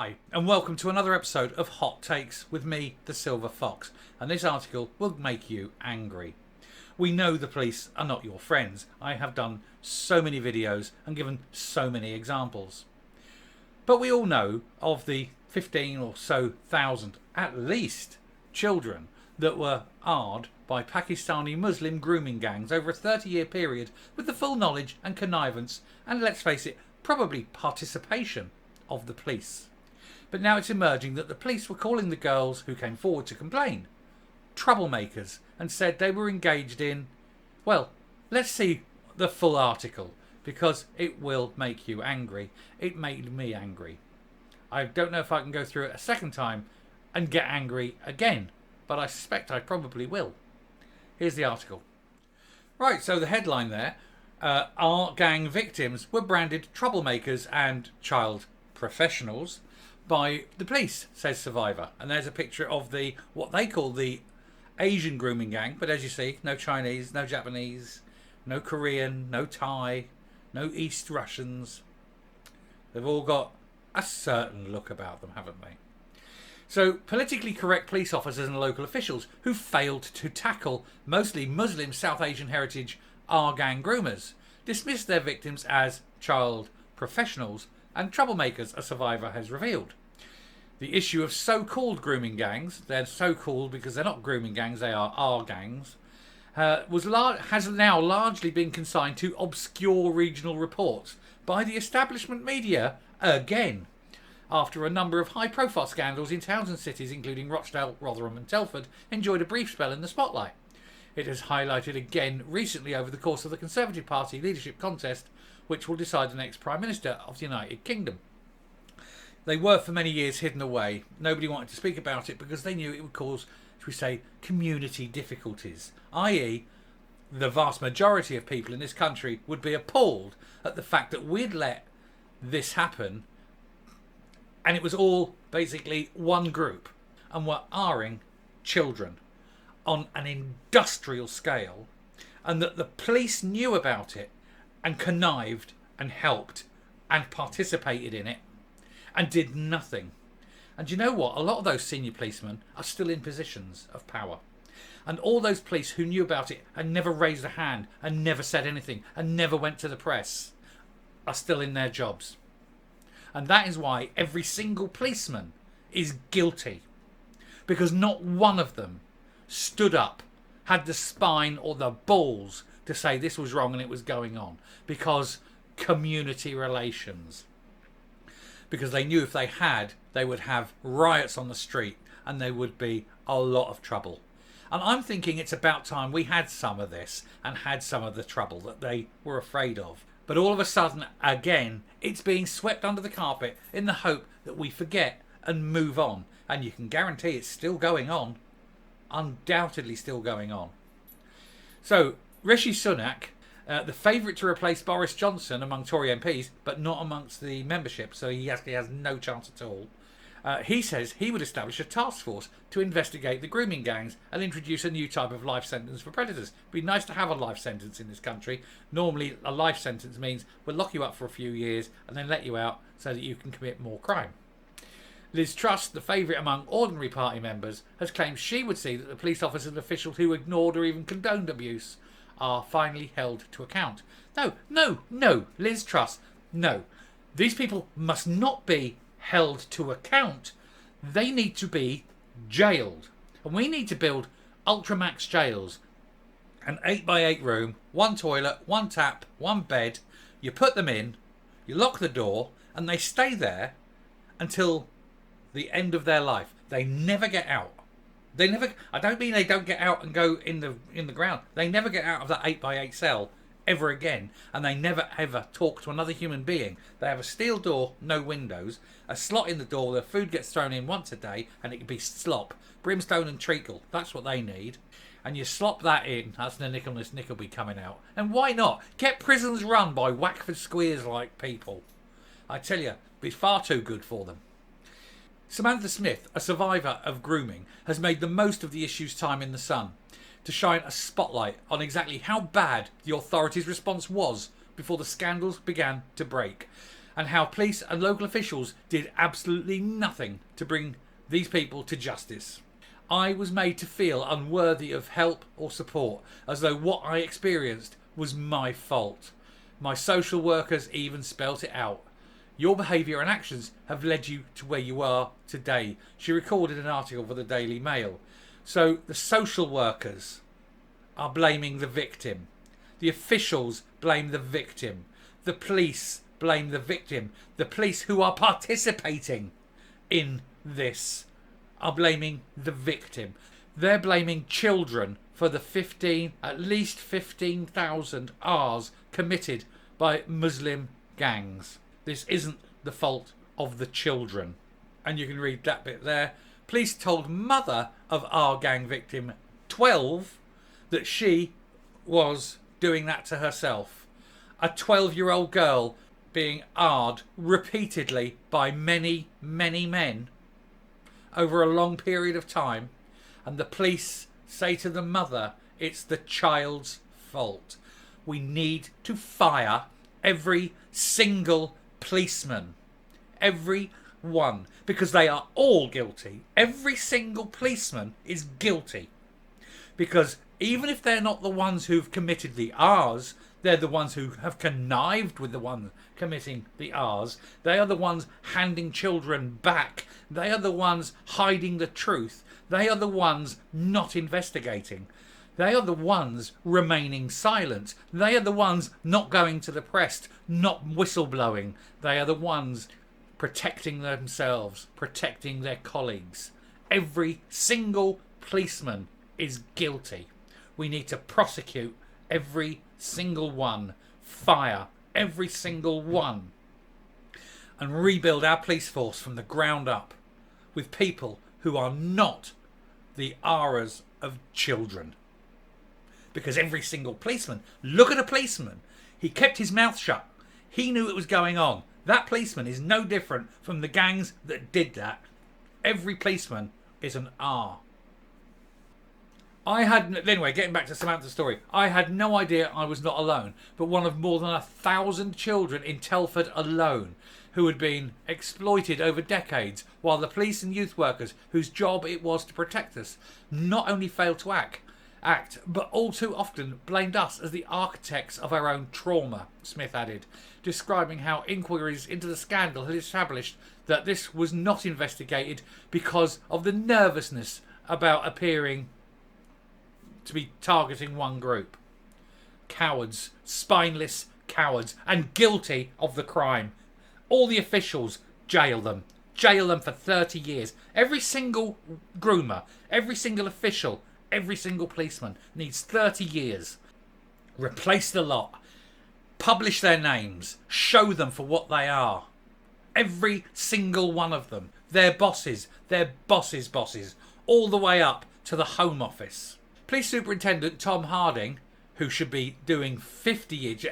Hi, and welcome to another episode of Hot Takes with me, the Silver Fox. And this article will make you angry. We know the police are not your friends. I have done so many videos and given so many examples. But we all know of the 15 or so thousand, at least, children that were AR'd by Pakistani Muslim grooming gangs over a 30-year period with the full knowledge and connivance and, let's face it, probably participation of the police. But now it's emerging that the police were calling the girls who came forward to complain troublemakers and said they were engaged in, well, let's see the full article because it will make you angry. It made me angry. I don't know if I can go through it a second time and get angry again, but I suspect I probably will. Here's the article. Right, so the headline there, our gang victims were branded troublemakers and child professionals by the police, says Survivor. And there's a picture of the what they call the Asian grooming gang, but as you see, no Chinese, no Japanese, no Korean, no Thai, no East Russians. They've all got a certain look about them, haven't they? So politically correct police officers and local officials who failed to tackle mostly Muslim South Asian heritage R gang groomers dismissed their victims as child professionals and troublemakers, a Survivor has revealed. The issue of so-called grooming gangs, they're so-called because they're not grooming gangs, they are R gangs, has now largely been consigned to obscure regional reports by the establishment media again, after a number of high-profile scandals in towns and cities, including Rochdale, Rotherham and Telford, enjoyed a brief spell in the spotlight. It has highlighted again recently over the course of the Conservative Party leadership contest, which will decide the next Prime Minister of the United Kingdom. They were for many years hidden away. Nobody wanted to speak about it because they knew it would cause, shall we say, community difficulties, i.e. the vast majority of people in this country would be appalled at the fact that we'd let this happen and it was all basically one group and were R-ing children on an industrial scale, and that the police knew about it and connived and helped and participated in it and did nothing. And you know what? A lot of those senior policemen are still in positions of power. And all those police who knew about it and never raised a hand and never said anything and never went to the press are still in their jobs. And that is why every single policeman is guilty. Because not one of them stood up, had the spine or the balls to say this was wrong and it was going on. Because community relations. Because they knew if they had, they would have riots on the street and there would be a lot of trouble. And I'm thinking it's about time we had some of this and had some of the trouble that they were afraid of. But all of a sudden, again, it's being swept under the carpet in the hope that we forget and move on. And you can guarantee it's still going on. Undoubtedly still going on. So, Rishi Sunak, the favourite to replace Boris Johnson among Tory MPs, but not amongst the membership, so he actually has no chance at all. He says he would establish a task force to investigate the grooming gangs and introduce a new type of life sentence for predators. It'd be nice to have a life sentence in this country. Normally, a life sentence means we'll lock you up for a few years and then let you out so that you can commit more crime. Liz Truss, the favourite among ordinary party members, has claimed she would see that the police officers and officials who ignored or even condoned abuse are finally held to account. No, Liz Truss, no. These people must not be held to account. They need to be jailed. And we need to build ultramax jails. An 8x8 room, one toilet, one tap, one bed. You put them in, you lock the door, and they stay there until the end of their life. They never get out. I don't mean they don't get out and go in the ground. They never get out of that 8x8 cell ever again, and they never ever talk to another human being. They have a steel door, no windows, a slot in the door where food gets thrown in once a day, and it can be slop, brimstone and treacle. That's what they need. And you slop that in, that's the Nicholas Nickleby coming out. And why not? Get prisons run by Wackford Squeers like people. I tell you, be far too good for them. Samantha Smith, a survivor of grooming, has made the most of the issue's time in the sun to shine a spotlight on exactly how bad the authorities' response was before the scandals began to break. and how police and local officials did absolutely nothing to bring these people to justice. I was made to feel unworthy of help or support, as though what I experienced was my fault. My social workers even spelt it out. Your behaviour and actions have led you to where you are today, she recorded an article for the Daily Mail. So the social workers are blaming the victim. The officials blame the victim. The police blame the victim. The police who are participating in this are blaming the victim. They're blaming children for the at least 15,000 Rs committed by Muslim gangs. This isn't the fault of the children. And you can read that bit there. Police told mother of our gang victim 12 that she was doing that to herself. A 12-year-old girl being R'd repeatedly by many, many men over a long period of time, and the police say to the mother it's the child's fault. We need to fire every single policeman. Every one. Because they are all guilty. Every single policeman is guilty. Because even if they're not the ones who've committed the R's, they're the ones who have connived with the ones committing the R's. They are the ones handing children back. They are the ones hiding the truth. They are the ones not investigating. They are the ones remaining silent. They are the ones not going to the press, not whistleblowing. They are the ones protecting themselves, protecting their colleagues. Every single policeman is guilty. We need to prosecute every single one, fire every single one, and rebuild our police force from the ground up with people who are not the auras of children. Because every single policeman, look at a policeman, he kept his mouth shut. He knew it was going on. That policeman is no different from the gangs that did that. Every policeman is an R. Anyway, getting back to Samantha's story, I had no idea I was not alone, but one of more than 1,000 children in Telford alone who had been exploited over decades, while the police and youth workers whose job it was to protect us not only failed to act, but all too often blamed us as the architects of our own trauma, Smith added, describing how inquiries into the scandal had established that this was not investigated because of the nervousness about appearing to be targeting one group. Cowards, spineless cowards, and guilty of the crime. All the officials, jail them. Jail them for 30 years. Every single groomer, every single official, every single policeman needs 30 years. Replace the lot. Publish their names. Show them for what they are. Every single one of them. Their bosses. Their bosses' bosses. All the way up to the Home Office. Police Superintendent Tom Harding, who should be doing 50 years,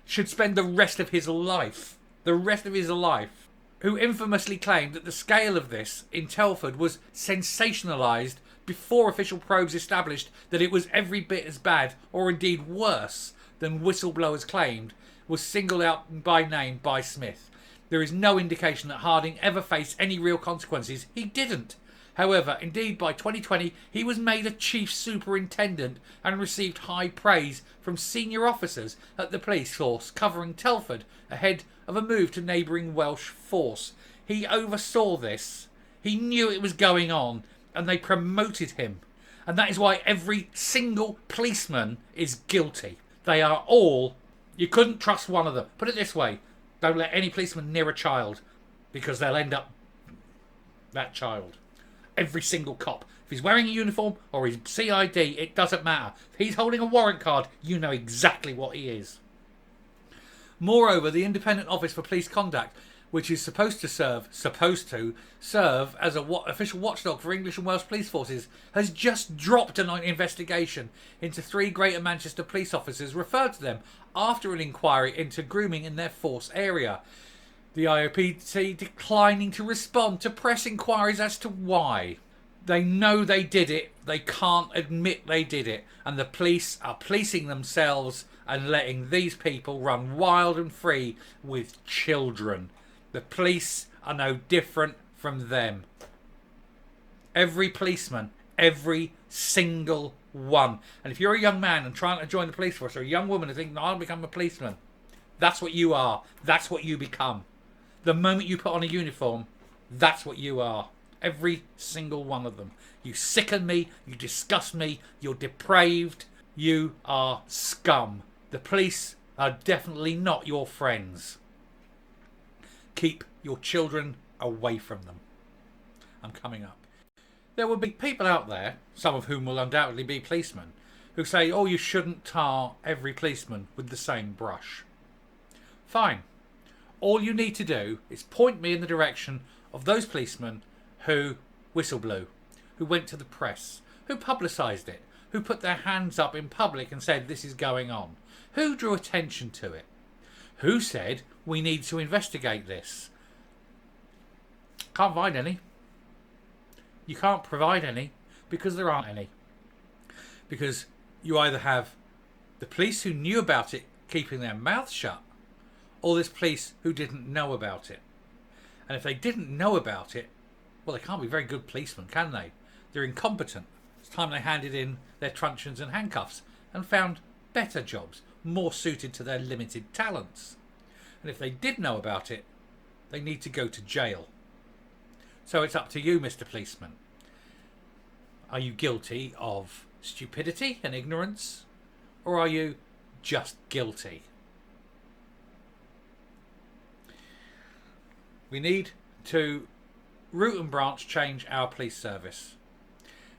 should spend the rest of his life, who infamously claimed that the scale of this in Telford was sensationalised before official probes established that it was every bit as bad, or indeed worse, than whistleblowers claimed, was singled out by name by Smith. There is no indication that Harding ever faced any real consequences. He didn't. However, indeed by 2020 he was made a chief superintendent and received high praise from senior officers at the police force covering Telford ahead of a move to neighbouring Welsh Force. He oversaw this. He knew it was going on and they promoted him. And that is why every single policeman is guilty. They are all... You couldn't trust one of them. Put it this way. Don't let any policeman near a child because they'll end up that child. Every single cop. If he's wearing a uniform or his CID, it doesn't matter. If he's holding a warrant card, you know exactly what he is. Moreover, the Independent Office for Police Conduct, which is supposed to serve as a official watchdog for English and Welsh police forces, has just dropped an investigation into 3 Greater Manchester police officers referred to them after an inquiry into grooming in their force area. The IOPT declining to respond to press inquiries as to why. They know they did it, they can't admit they did it, and the police are policing themselves and letting these people run wild and free with children. The police are no different from them. Every policeman, every single one. And if you're a young man and trying to join the police force, or a young woman and thinking, I'll become a policeman, that's what you are. That's what you become. The moment you put on a uniform, that's what you are. Every single one of them. You sicken me, you disgust me, you're depraved, you are scum. The police are definitely not your friends. Keep your children away from them. I'm coming up. There will be people out there, some of whom will undoubtedly be policemen, who say, oh, you shouldn't tar every policeman with the same brush. Fine. All you need to do is point me in the direction of those policemen who whistle blew, who went to the press, who publicised it, who put their hands up in public and said this is going on, who drew attention to it, who said we need to investigate this. Can't find any. You can't provide any because there aren't any. Because you either have the police who knew about it keeping their mouths shut, or there's police who didn't know about it. And if they didn't know about it, well, they can't be very good policemen, can they? They're incompetent. It's time they handed in their truncheons and handcuffs and found better jobs, more suited to their limited talents. And if they did know about it, they need to go to jail. So it's up to you, Mr. Policeman. Are you guilty of stupidity and ignorance? Or are you just guilty? We need to root and branch change our police service,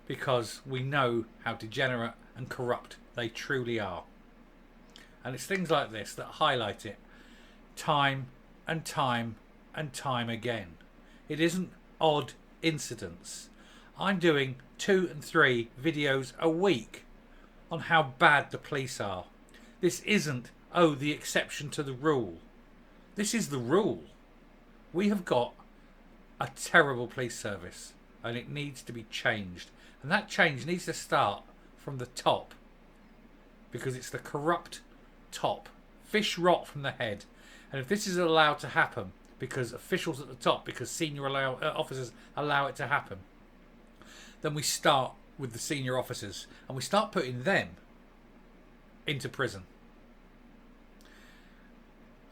because we know how degenerate and corrupt they truly are. And it's things like this that highlight it time and time and time again. It isn't odd incidents. I'm doing 2 and 3 videos a week on how bad the police are. This isn't, oh, the exception to the rule. This is the rule. We have got a terrible police service and it needs to be changed. And that change needs to start from the top, because it's the corrupt top. Fish rot from the head. And if this is allowed to happen because officials at the top, because senior officers allow it to happen, then we start with the senior officers and we start putting them into prison.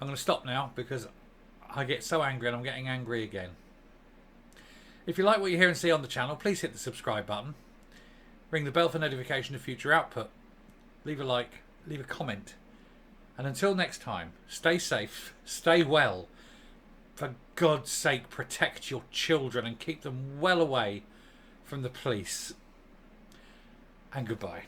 I'm going to stop now because I get so angry and I'm getting angry again. If you like what you hear and see on the channel, please hit the subscribe button. Ring the bell for notification of future output. Leave a like, leave a comment. And until next time, stay safe, stay well. For God's sake, protect your children and keep them well away from the police. And goodbye.